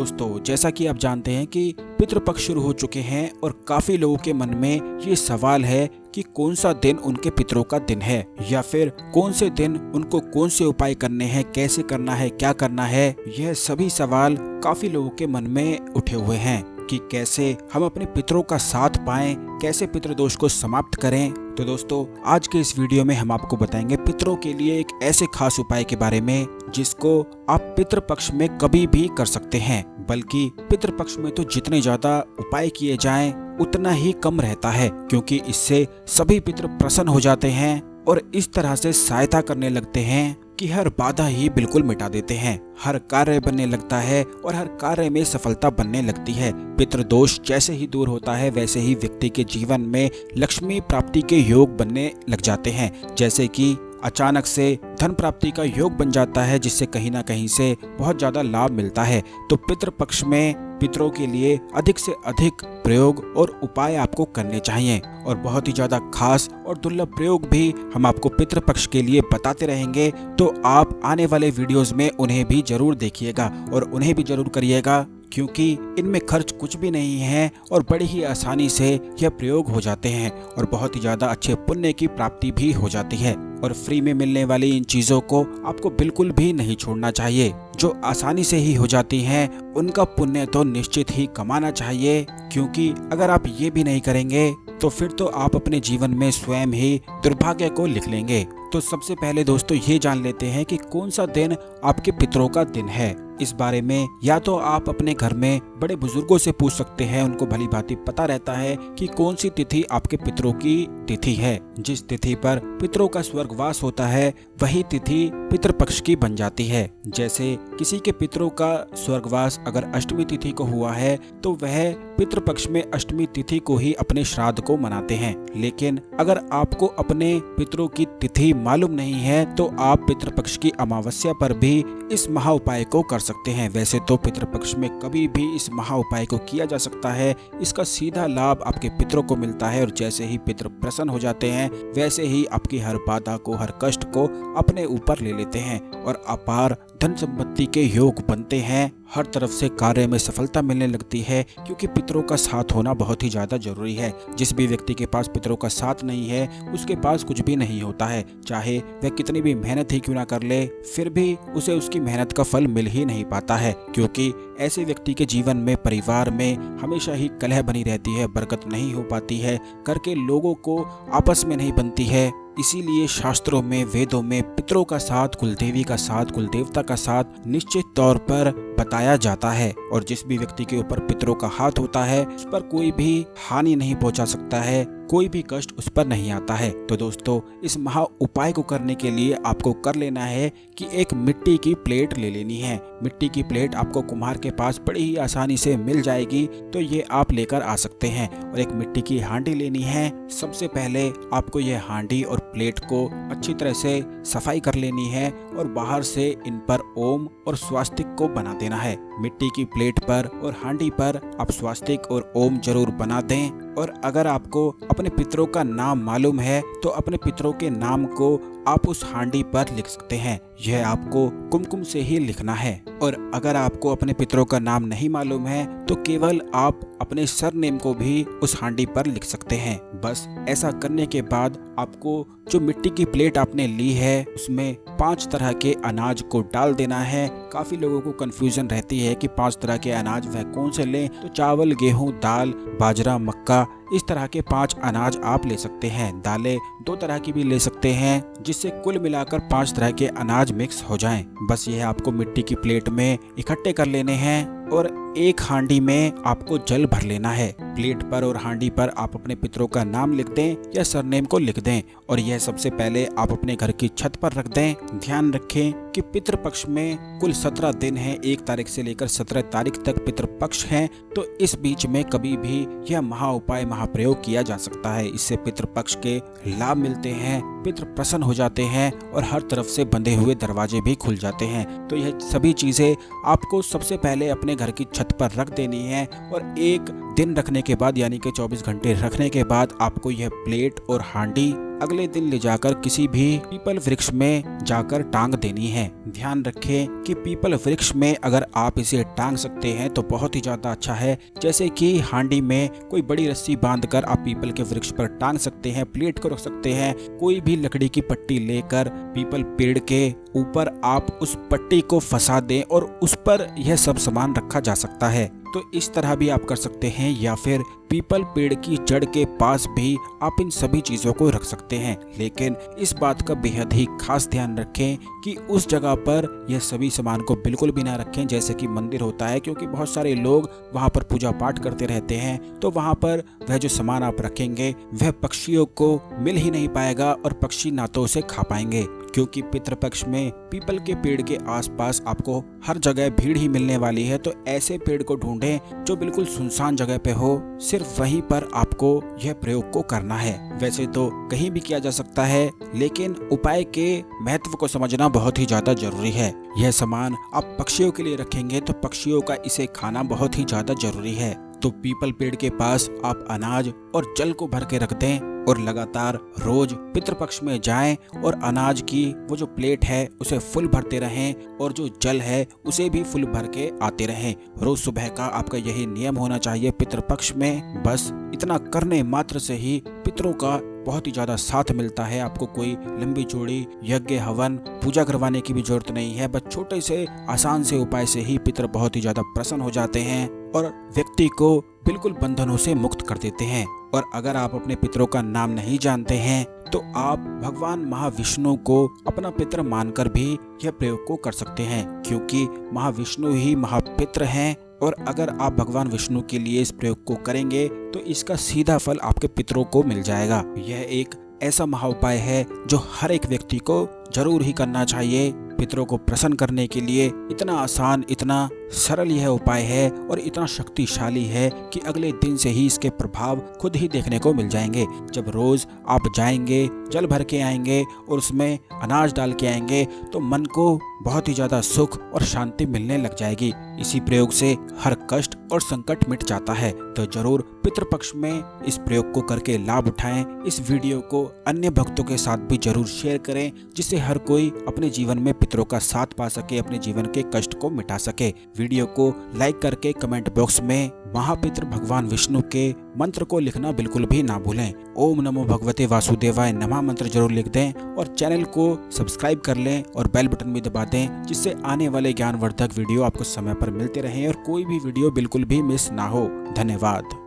दोस्तों, जैसा कि आप जानते हैं कि पितृपक्ष शुरू हो चुके हैं और काफी लोगों के मन में ये सवाल है कि कौन सा दिन उनके पितरों का दिन है या फिर कौन से दिन उनको कौन से उपाय करने हैं, कैसे करना है, क्या करना है। यह सभी सवाल काफी लोगों के मन में उठे हुए हैं कि कैसे हम अपने पितरों का साथ पाएं, कैसे पितृदोष को समाप्त करें। तो दोस्तों, आज के इस वीडियो में हम आपको बताएंगे पितरों के लिए एक ऐसे खास उपाय के बारे में जिसको आप पितृपक्ष में कभी भी कर सकते हैं। बल्कि पितृपक्ष में तो जितने ज्यादा उपाय किए जाएं उतना ही कम रहता है, क्योंकि इससे सभी पितृ प्रसन्न हो जाते हैं और इस तरह से सहायता करने लगते हैं कि हर बाधा ही बिल्कुल मिटा देते हैं, हर कार्य बनने लगता है और हर कार्य में सफलता बनने लगती है। पितृदोष जैसे ही दूर होता है वैसे ही व्यक्ति के जीवन में लक्ष्मी प्राप्ति के योग बनने लग जाते हैं। जैसे कि अचानक से धन प्राप्ति का योग बन जाता है, जिससे कहीं ना कहीं से बहुत ज्यादा लाभ मिलता है। तो पितृपक्ष में पितरों के लिए अधिक से अधिक प्रयोग और उपाय आपको करने चाहिए और बहुत ही ज्यादा खास और दुर्लभ प्रयोग भी हम आपको पितृपक्ष के लिए बताते रहेंगे। तो आप आने वाले वीडियोस में उन्हें भी जरूर देखिएगा और उन्हें भी जरूर करिएगा, क्योंकि इनमें खर्च कुछ भी नहीं है और बड़ी ही आसानी से यह प्रयोग हो जाते हैं और बहुत ही ज्यादा अच्छे पुण्य की प्राप्ति भी हो जाती है। और फ्री में मिलने वाली इन चीजों को आपको बिल्कुल भी नहीं छोड़ना चाहिए। जो आसानी से ही हो जाती हैं उनका पुण्य तो निश्चित ही कमाना चाहिए, क्योंकि अगर आप ये भी नहीं करेंगे तो फिर तो आप अपने जीवन में स्वयं ही दुर्भाग्य को लिख लेंगे। तो सबसे पहले दोस्तों ये जान लेते हैं कि कौन सा दिन आपके पितरों का दिन है। इस बारे में या तो आप अपने घर में बड़े बुजुर्गों से पूछ सकते हैं, उनको भली भांति पता रहता है कि कौन सी तिथि आपके पितरों की तिथि है। जिस तिथि पर पितरों का स्वर्गवास होता है वही तिथि पितृपक्ष की बन जाती है। जैसे किसी के पितरों का स्वर्गवास अगर अष्टमी तिथि को हुआ है तो वह पितृपक्ष में अष्टमी तिथि को ही अपने श्राद्ध को मनाते हैं। लेकिन अगर आपको अपने पितरों की तिथि मालूम नहीं है तो आप पितृपक्ष की अमावस्या पर भी इस महा उपाय को कर सकते हैं। वैसे तो पितृपक्ष में कभी भी इस महा उपाय को किया जा सकता है, इसका सीधा लाभ आपके पितरों को मिलता है और जैसे ही पितृ प्रसन्न हो जाते हैं वैसे ही आपकी हर बाधा को, हर कष्ट को अपने ऊपर ले लेते हैं और अपार धन संपत्ति के योग बनते हैं। हर तरफ से कार्य में सफलता मिलने लगती है, क्योंकि पितरों का साथ होना बहुत ही ज्यादा जरूरी है। जिस भी व्यक्ति के पास पितरों का साथ नहीं है उसके पास कुछ भी नहीं होता है। चाहे वह कितनी भी मेहनत ही क्यों ना कर ले, फिर भी उसे उसकी मेहनत का फल मिल ही नहीं पाता है, क्योंकि ऐसे व्यक्ति के जीवन में, परिवार में हमेशा ही कलह बनी रहती है, बरकत नहीं हो पाती है, घर के लोगों को आपस में नहीं बनती है। इसीलिए शास्त्रों में, वेदों में पितरों का साथ, कुलदेवी का साथ, कुलदेवता का साथ निश्चित तौर पर बताया जाता है। और जिस भी व्यक्ति के ऊपर पितरों का हाथ होता है उस पर कोई भी हानि नहीं पहुंचा सकता है, कोई भी कष्ट उस पर नहीं आता है। तो दोस्तों, इस महा उपाय को करने के लिए आपको कर लेना है कि एक मिट्टी की प्लेट ले लेनी है। मिट्टी की प्लेट आपको कुम्हार के पास बड़ी ही आसानी से मिल जाएगी, तो ये आप लेकर आ सकते हैं। और एक मिट्टी की हांडी लेनी है। सबसे पहले आपको यह हांडी और प्लेट को अच्छी तरह से सफाई कर लेनी है और बाहर से इन पर ओम और स्वास्तिक को बना देना है। मिट्टी की प्लेट पर और हांडी पर आप स्वास्तिक और ओम जरूर बना दें। और अगर आपको अपने पितरों का नाम मालूम है तो अपने पितरों के नाम को आप उस हांडी पर लिख सकते हैं। यह आपको कुमकुम से ही लिखना है। और अगर आपको अपने पितरों का नाम नहीं मालूम है तो केवल आप अपने सरनेम को भी उस हांडी पर लिख सकते हैं। बस ऐसा करने के बाद आपको जो मिट्टी की प्लेट आपने ली है उसमें 5 तरह के अनाज को डाल देना है। काफी लोगों को कंफ्यूजन रहती है कि 5 तरह के अनाज वह कौन से लें, तो चावल, गेहूं, दाल, बाजरा, मक्का, इस तरह के 5 अनाज आप ले सकते हैं। दालें 2 तरह की भी ले सकते हैं, जिससे कुल मिलाकर 5 तरह के अनाज मिक्स हो जाएं। बस यह आपको मिट्टी की प्लेट में इकट्ठे कर लेने हैं और एक हांडी में आपको जल भर लेना है। प्लेट पर और हांडी पर आप अपने पितरों का नाम लिख दें या सरनेम को लिख दें और यह सबसे पहले आप अपने घर की छत पर रख दें। ध्यान रखें कि पितृपक्ष में कुल 17 दिन है, 1 तारीख से लेकर 17 तारीख तक पितृपक्ष है। तो इस बीच में कभी भी यह महा उपाय, महाप्रयोग किया जा सकता है। इससे पितृपक्ष के लाभ मिलते हैं, पितृ प्रसन्न हो जाते हैं और हर तरफ से बंधे हुए दरवाजे भी खुल जाते हैं। तो यह सभी चीजें आपको सबसे पहले अपने घर की छत पर रख देनी है और एक दिन रखने के बाद यानी कि 24 घंटे रखने के बाद आपको यह प्लेट और हांडी अगले दिन ले जाकर किसी भी पीपल वृक्ष में जाकर टांग देनी है। ध्यान रखें कि पीपल वृक्ष में अगर आप इसे टांग सकते हैं तो बहुत ही ज्यादा अच्छा है। जैसे कि हांडी में कोई बड़ी रस्सी बांधकर आप पीपल के वृक्ष पर टांग सकते हैं, प्लेट को रख सकते हैं। कोई भी लकड़ी की पट्टी लेकर पीपल पेड़ के ऊपर आप उस पट्टी को फंसा दें और उस पर यह सब सामान रखा जा सकता है। तो इस तरह भी आप कर सकते हैं, या फिर पीपल पेड़ की जड़ के पास भी आप इन सभी चीजों को रख सकते हैं। लेकिन इस बात का बेहद ही खास ध्यान रखें कि उस जगह पर यह सभी सामान को बिल्कुल भी ना रखें जैसे कि मंदिर होता है, क्योंकि बहुत सारे लोग वहां पर पूजा पाठ करते रहते हैं। तो वहां पर वह जो सामान आप रखेंगे वह पक्षियों को मिल ही नहीं पाएगा और पक्षी ना तो उसे खा पाएंगे, क्योंकि पितृपक्ष में पीपल के पेड़ के आसपास आपको हर जगह भीड़ ही मिलने वाली है। तो ऐसे पेड़ को ढूंढें जो बिल्कुल सुनसान जगह पे हो, सिर्फ वहीं पर आपको यह प्रयोग को करना है। वैसे तो कहीं भी किया जा सकता है, लेकिन उपाय के महत्व को समझना बहुत ही ज्यादा जरूरी है। यह सामान आप पक्षियों के लिए रखेंगे तो पक्षियों का इसे खाना बहुत ही ज्यादा जरूरी है। तो पीपल पेड़ के पास आप अनाज और जल को भर के रख दें और लगातार रोज पितृपक्ष में जाएं और अनाज की वो जो प्लेट है उसे फुल भरते रहें और जो जल है उसे भी फुल भर के आते रहें। रोज सुबह का आपका यही नियम होना चाहिए पितृपक्ष में। बस इतना करने मात्र से ही पितरों का बहुत ही ज्यादा साथ मिलता है। आपको कोई लंबी चौड़ी यज्ञ हवन पूजा करवाने की भी जरूरत नहीं है। बस छोटे से आसान से उपाय से ही पितर बहुत ही ज्यादा प्रसन्न हो जाते हैं और व्यक्ति को बिल्कुल बंधनों से मुक्त कर देते हैं। और अगर आप अपने पितरों का नाम नहीं जानते हैं तो आप भगवान महाविष्णु को अपना पितर मानकर भी यह प्रयोग को कर सकते हैं, क्योंकि महाविष्णु ही महापित्र हैं। और अगर आप भगवान विष्णु के लिए इस प्रयोग को करेंगे तो इसका सीधा फल आपके पितरों को मिल जाएगा। यह एक ऐसा महाउपाय है जो हर एक व्यक्ति को जरूर ही करना चाहिए। पितरों को प्रसन्न करने के लिए इतना आसान, इतना सरल यह उपाय है और इतना शक्तिशाली है कि अगले दिन से ही इसके प्रभाव खुद ही देखने को मिल जाएंगे। जब रोज आप जाएंगे, जल भर के आएंगे और उसमें अनाज डाल के आएंगे तो मन को बहुत ही ज्यादा सुख और शांति मिलने लग जाएगी। इसी प्रयोग से हर कष्ट और संकट मिट जाता है। तो जरूर पितृपक्ष में इस प्रयोग को करके लाभ उठाएं। इस वीडियो को अन्य भक्तों के साथ भी जरूर शेयर करें, जिससे हर कोई अपने जीवन में पितरों का साथ पा सके, अपने जीवन के कष्ट को मिटा सके। वीडियो को लाइक करके कमेंट बॉक्स में महापितृ भगवान विष्णु के मंत्र को लिखना बिल्कुल भी ना भूलें। ओम नमो भगवते वासुदेवाय नमः मंत्र जरूर लिख दें और चैनल को सब्सक्राइब कर लें और बेल बटन भी दबा दें, जिससे आने वाले ज्ञानवर्धक वीडियो आपको समय पर मिलते रहें और कोई भी वीडियो बिल्कुल भी मिस ना हो। धन्यवाद।